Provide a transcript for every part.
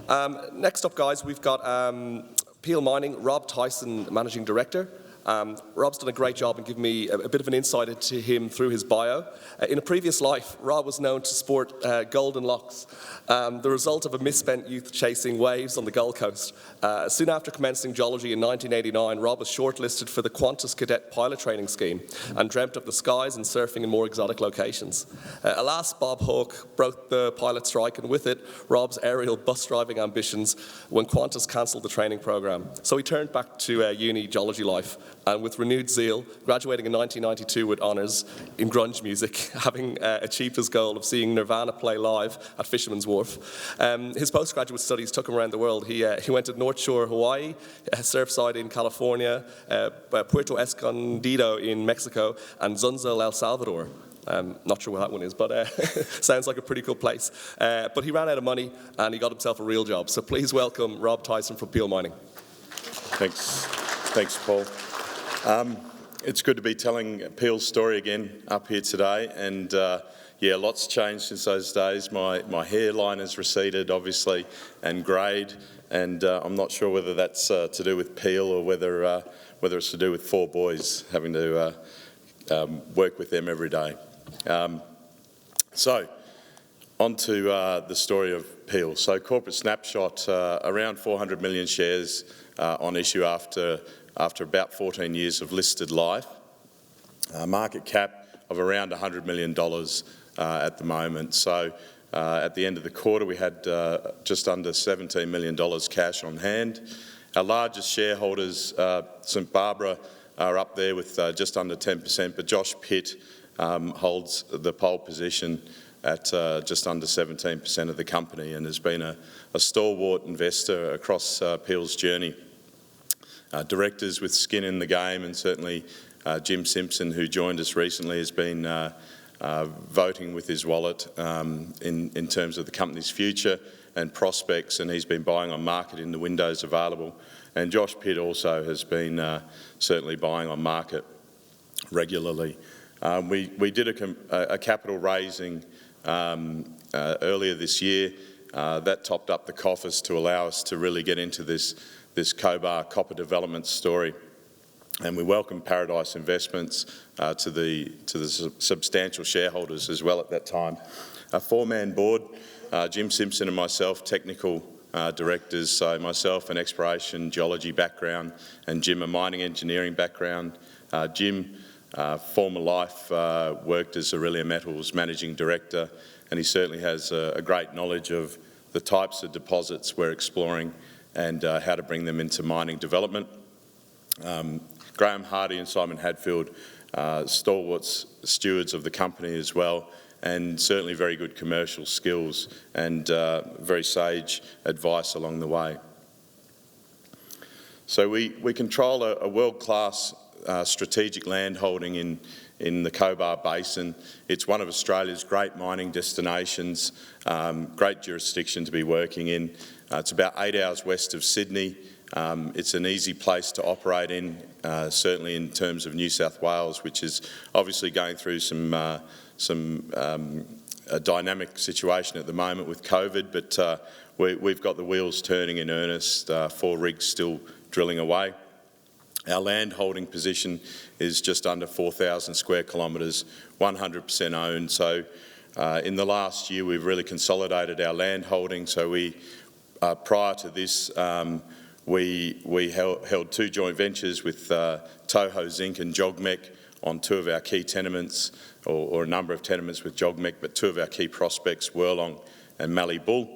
Next up, guys, we've got Peel Mining, Rob Tyson, Managing Director. Rob's done a great job in giving me a bit of an insight into him through his bio. In a previous life, Rob was known to sport golden locks, the result of a misspent youth chasing waves on the Gold Coast. Soon after commencing geology in 1989, Rob was shortlisted for the Qantas Cadet Pilot Training Scheme and dreamt of the skies and surfing in more exotic locations. Alas, Bob Hawke broke the pilot strike, and with it, Rob's aerial bus driving ambitions when Qantas cancelled the training program. So he turned back to uni geology life, and with renewed zeal, graduating in 1992 with honours in grunge music, having achieved his goal of seeing Nirvana play live at Fisherman's Wharf. His postgraduate studies took him around the world. He went to North Shore, Hawaii, Surfside in California, Puerto Escondido in Mexico, and Zunzal, El Salvador. Not sure what that one is, but sounds like a pretty cool place. But he ran out of money and he got himself a real job. So please welcome Rob Tyson from Peel Mining. Thanks, Paul. It's good to be telling Peel's story again up here today, and yeah, lots changed since those days. My hairline has receded, obviously, and greyed, and I'm not sure whether that's to do with Peel or whether it's to do with four boys having to work with them every day. So, on to the story of Peel. So, corporate snapshot, around 400 million shares on issue after about 14 years of listed life. Market cap of around $100 million at the moment. So at the end of the quarter, we had just under $17 million cash on hand. Our largest shareholders, St Barbara, are up there with just under 10%, but Josh Pitt holds the pole position at just under 17% of the company and has been a stalwart investor across Peel's journey. Directors with skin in the game, and certainly Jim Simpson, who joined us recently, has been voting with his wallet in terms of the company's future and prospects, and he's been buying on market in the windows available. And Josh Pitt also has been certainly buying on market regularly. We did a capital raising earlier this year that topped up the coffers to allow us to really get into this Cobar copper development story, and we welcome Paradise Investments to the substantial shareholders as well at that time. A four-man board, Jim Simpson and myself, technical directors, so myself an exploration geology background and Jim a mining engineering background. Jim, former life, worked as Aurelia Metals managing director, and he certainly has a great knowledge of the types of deposits we're exploring and how to bring them into mining development. Graham Hardy and Simon Hadfield, stalwarts stewards of the company as well, and certainly very good commercial skills and very sage advice along the way. So we control a world-class strategic land holding in the Cobar Basin. It's one of Australia's great mining destinations, great jurisdiction to be working in. It's about 8 hours west of Sydney. It's an easy place to operate in, certainly in terms of New South Wales, which is obviously going through a dynamic situation at the moment with COVID, but we've got the wheels turning in earnest, 4 rigs still drilling away. Our land holding position is just under 4,000 square kilometres, 100% owned. So in the last year, we've really consolidated our land holding. So prior to this, we held 2 joint ventures with Toho Zinc and JogMec on 2 of our key tenements, or a number of tenements with JogMec, but 2 of our key prospects, Wirlong and Mallee Bull.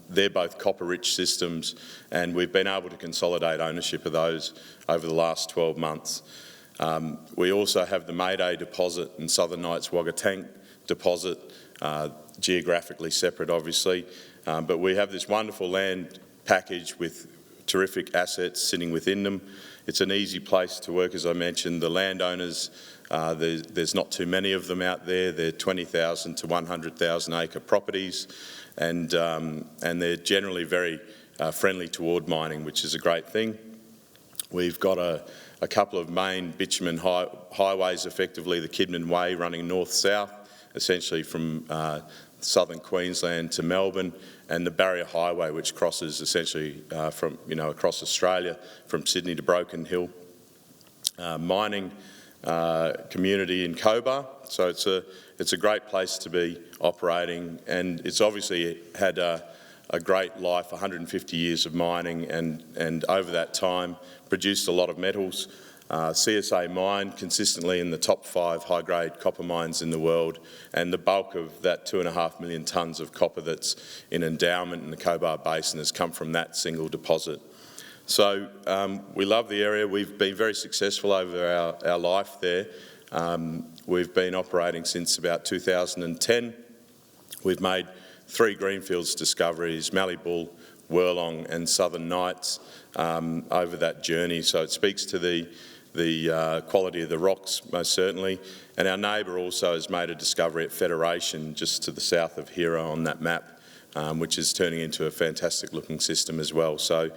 They're both copper-rich systems, and we've been able to consolidate ownership of those over the last 12 months. We also have the Mayday deposit and Southern Nights Wagga Tank deposit, geographically separate obviously, but we have this wonderful land package with terrific assets sitting within them. It's an easy place to work, as I mentioned. The landowners, there's not too many of them out there. They're 20,000 to 100,000 acre properties, and they're generally very friendly toward mining, which is a great thing. We've got a couple of main bitumen highways, effectively the Kidman Way running north-south, essentially from southern Queensland to Melbourne, and the Barrier Highway, which crosses essentially from across Australia from Sydney to Broken Hill. Mining community in Cobar, so it's a great place to be operating, and it's obviously had a great life, 150 years of mining, and over that time produced a lot of metals. CSA mine consistently in the top 5 high-grade copper mines in the world, and the bulk of that 2.5 million tonnes of copper that's in endowment in the Cobar Basin has come from that single deposit. So we love the area. We've been very successful over our life there. We've been operating since about 2010. We've made 3 greenfields discoveries, Mallee Bull, Wirlong and Southern Nights over that journey. So it speaks to the quality of the rocks, most certainly. And our neighbour also has made a discovery at Federation, just to the south of Hero on that map, which is turning into a fantastic looking system as well. So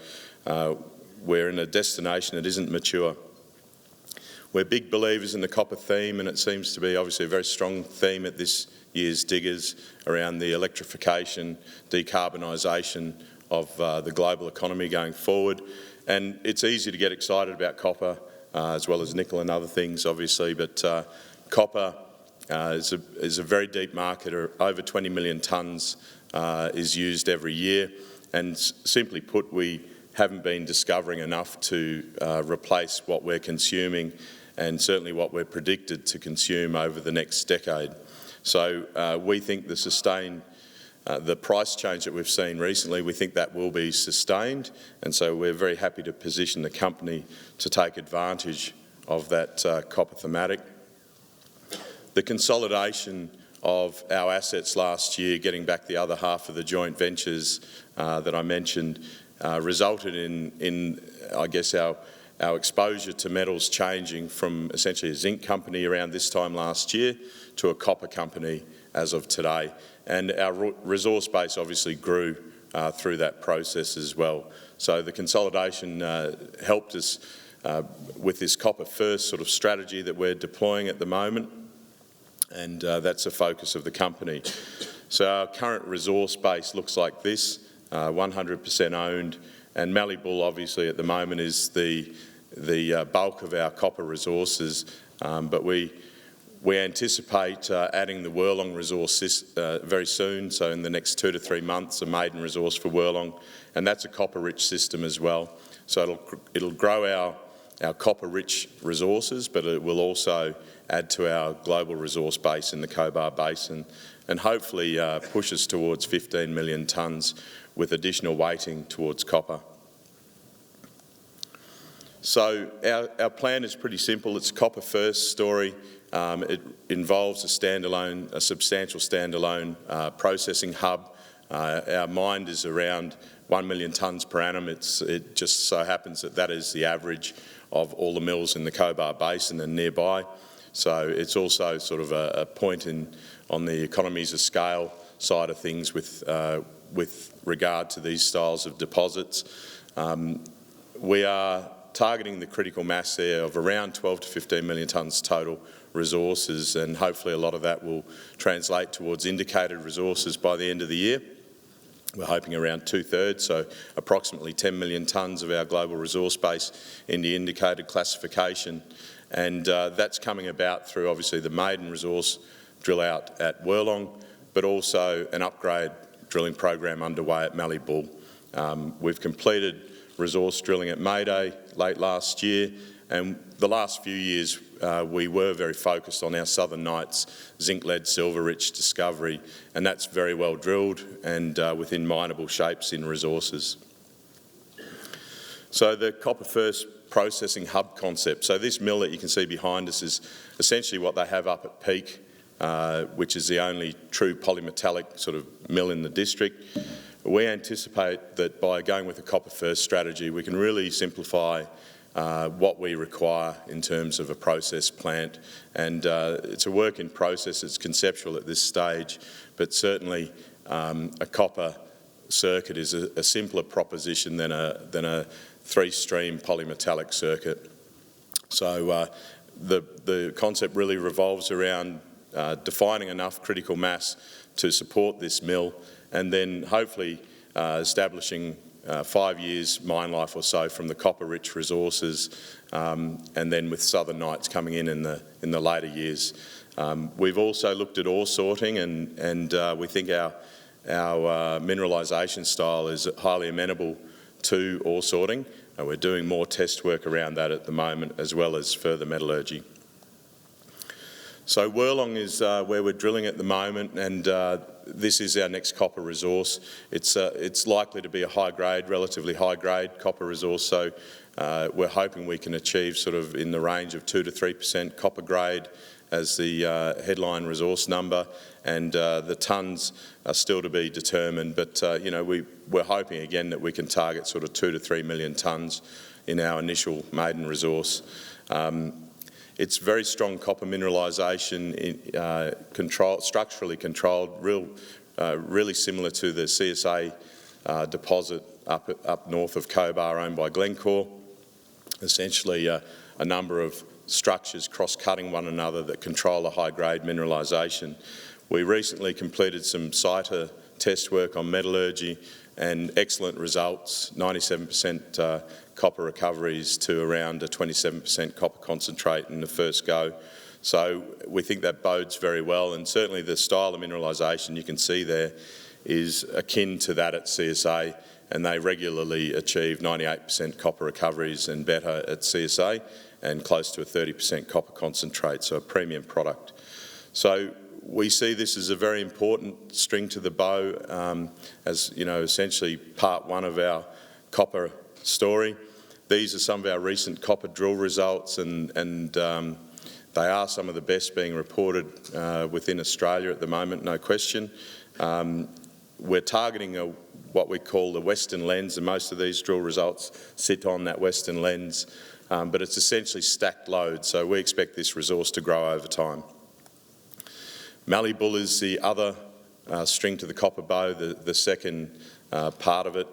we're in a destination that isn't mature. We're big believers in the copper theme, and it seems to be obviously a very strong theme at this year's Diggers around the electrification, decarbonisation of the global economy going forward. And it's easy to get excited about copper, as well as nickel and other things, obviously, but copper is a very deep market. Over 20 million tonnes is used every year, and simply put, we haven't been discovering enough to replace what we're consuming, and certainly what we're predicted to consume over the next decade. So we think the price change that we've seen recently, we think that will be sustained, and so we're very happy to position the company to take advantage of that copper thematic. The consolidation of our assets last year, getting back the other half of the joint ventures that I mentioned, resulted in I guess, our exposure to metals changing from essentially a zinc company around this time last year to a copper company as of today. And our resource base obviously grew through that process as well. So the consolidation helped us with this copper first sort of strategy that we're deploying at the moment, and that's a focus of the company. So our current resource base looks like this, 100% owned, and Mallee Bull obviously at the moment is the bulk of our copper resources, but we anticipate adding the Wirlong resource very soon, so in the next 2 to 3 months, a maiden resource for Wirlong, and that's a copper-rich system as well. So it'll grow our copper-rich resources, but it will also add to our global resource base in the Cobar Basin, and hopefully push us towards 15 million tonnes with additional weighting towards copper. So our plan is pretty simple. It's a copper-first story. It involves a substantial standalone processing hub. Our mine is around 1 million tonnes per annum. It just so happens that is the average of all the mills in the Cobar Basin and nearby. So it's also sort of a point on the economies of scale side of things with regard to these styles of deposits. We are targeting the critical mass there of around 12 to 15 million tonnes total resources, and hopefully a lot of that will translate towards indicated resources by the end of the year. We're hoping around 2/3, so approximately 10 million tonnes of our global resource base in the indicated classification, and that's coming about through obviously the maiden resource drill out at Wirlong, but also an upgrade drilling program underway at Mallee Bull. We've completed resource drilling at Mayday late last year, and the last few years we were very focused on our Southern Nights zinc, lead, silver rich discovery, and that's very well drilled and within mineable shapes in resources. So the copper first processing hub concept. So this mill that you can see behind us is essentially what they have up at Peak, which is the only true polymetallic sort of mill in the district. We anticipate that by going with a copper first strategy, we can really simplify what we require in terms of a process plant, and it's a work in process. It's conceptual at this stage, but certainly a copper circuit is a simpler proposition than a 3-stream polymetallic circuit. So the concept really revolves around defining enough critical mass to support this mill, and then hopefully establishing 5 years mine life or so from the copper-rich resources, and then with Southern Nights coming in the later years. We've also looked at ore sorting, and we think our mineralisation style is highly amenable to ore sorting. We're doing more test work around that at the moment, as well as further metallurgy. So Wirlong is where we're drilling at the moment, and this is our next copper resource. It's likely to be a high-grade, relatively high-grade copper resource, so we're hoping we can achieve sort of in the range of 2 to 3% copper grade as the headline resource number, and the tonnes are still to be determined, but we're hoping again that we can target sort of 2 to 3 million tonnes in our initial maiden resource. It's very strong copper mineralisation, structurally controlled, really similar to the CSA deposit up north of Cobar, owned by Glencore. Essentially a number of structures cross-cutting one another that control a high-grade mineralisation. We recently completed some CITA test work on metallurgy and excellent results, 97% copper recoveries to around a 27% copper concentrate in the first go. So we think that bodes very well, and certainly the style of mineralisation you can see there is akin to that at CSA, and they regularly achieve 98% copper recoveries and better at CSA, and close to a 30% copper concentrate, so a premium product. So we see this as a very important string to the bow, as essentially part one of our copper story. These are some of our recent copper drill results, and they are some of the best being reported within Australia at the moment, no question. We're targeting what we call the Western Lens, and most of these drill results sit on that Western Lens, but it's essentially stacked load, so we expect this resource to grow over time. Mallee Bull is the other string to the copper bow, the second part of it.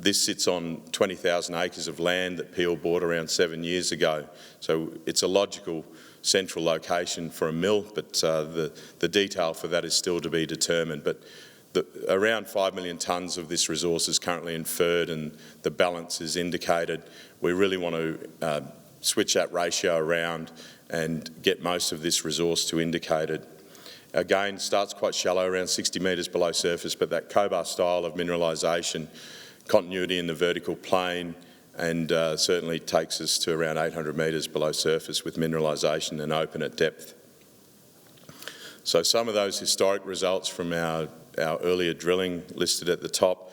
This sits on 20,000 acres of land that Peel bought around 7 years ago, so it's a logical central location for a mill, but the detail for that is still to be determined. But around 5 million tonnes of this resource is currently inferred, and the balance is indicated. We really want to switch that ratio around and get most of this resource to indicated. Again, starts quite shallow, around 60 metres below surface, but that Cobar style of mineralisation, continuity in the vertical plane, and certainly takes us to around 800 metres below surface with mineralisation and open at depth. So some of those historic results from our earlier drilling listed at the top,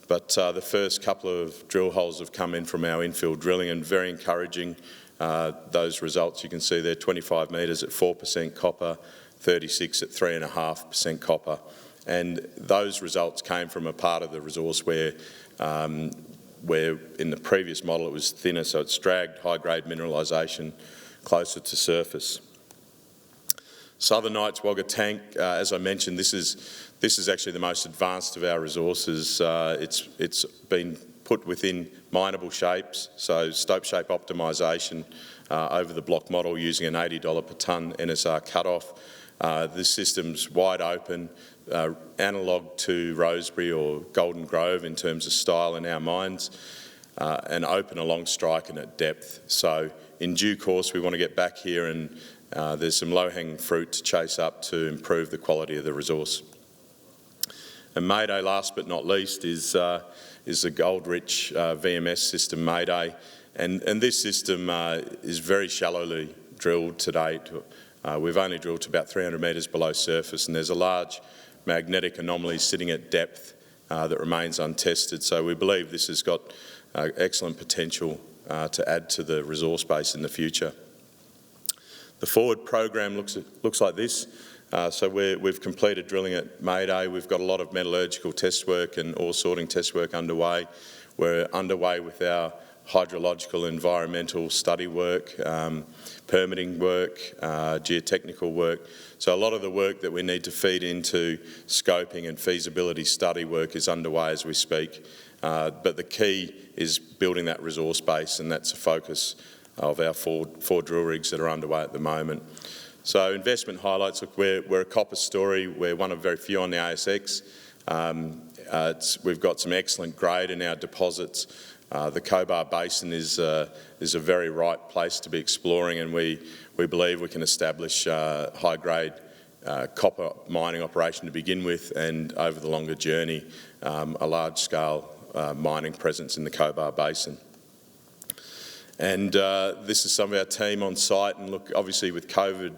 but the first couple of drill holes have come in from our infill drilling, and very encouraging. Those results you can see there, 25 metres at 4% copper, 36 at 3.5% copper, and those results came from a part of the resource where in the previous model it was thinner, so it's dragged high-grade mineralisation closer to surface. Southern Nights Wagga Tank, as I mentioned, this is actually the most advanced of our resources. It's been put within mineable shapes, so stope shape optimisation over the block model using an $80 per tonne NSR cut-off. This system's wide open, analogue to Rosebery or Golden Grove in terms of style in our minds, and open along strike and at depth. So in due course we want to get back here, and there's some low-hanging fruit to chase up to improve the quality of the resource. And Mayday, last but not least, is the gold-rich VMS system Mayday, and this system is very shallowly drilled to date. We've only drilled to about 300 metres below surface, and there's a large magnetic anomaly sitting at depth that remains untested. So we believe this has got excellent potential to add to the resource base in the future. The forward program looks like this. So we've completed drilling at Mayday. We've got a lot of metallurgical test work and ore sorting test work underway. We're underway with our hydrological environmental study work, permitting work, geotechnical work. So a lot of the work that we need to feed into scoping and feasibility study work is underway as we speak. But the key is building that resource base, and that's a focus of our four drill rigs that are underway at the moment. So investment highlights, look, we're a copper story. We're one of very few on the ASX. We've got some excellent grade in our deposits. The Cobar Basin is a very right place to be exploring, and we believe we can establish high-grade copper mining operation to begin with, and over the longer journey, a large-scale mining presence in the Cobar Basin. And this is some of our team on site, and look, obviously with COVID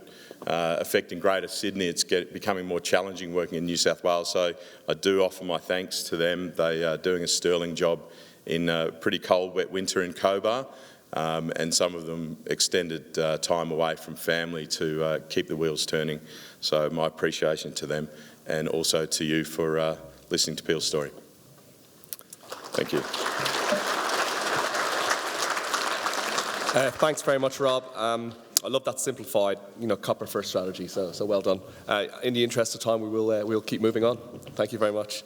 affecting Greater Sydney, it's becoming more challenging working in New South Wales, so I do offer my thanks to them. They are doing a sterling job in a pretty cold, wet winter in Cobar, and some of them extended time away from family to keep the wheels turning. So my appreciation to them, and also to you for listening to Peel's story. Thank you. Thanks very much, Rob. I love that simplified, copper first strategy. So well done. In the interest of time, we'll keep moving on. Thank you very much.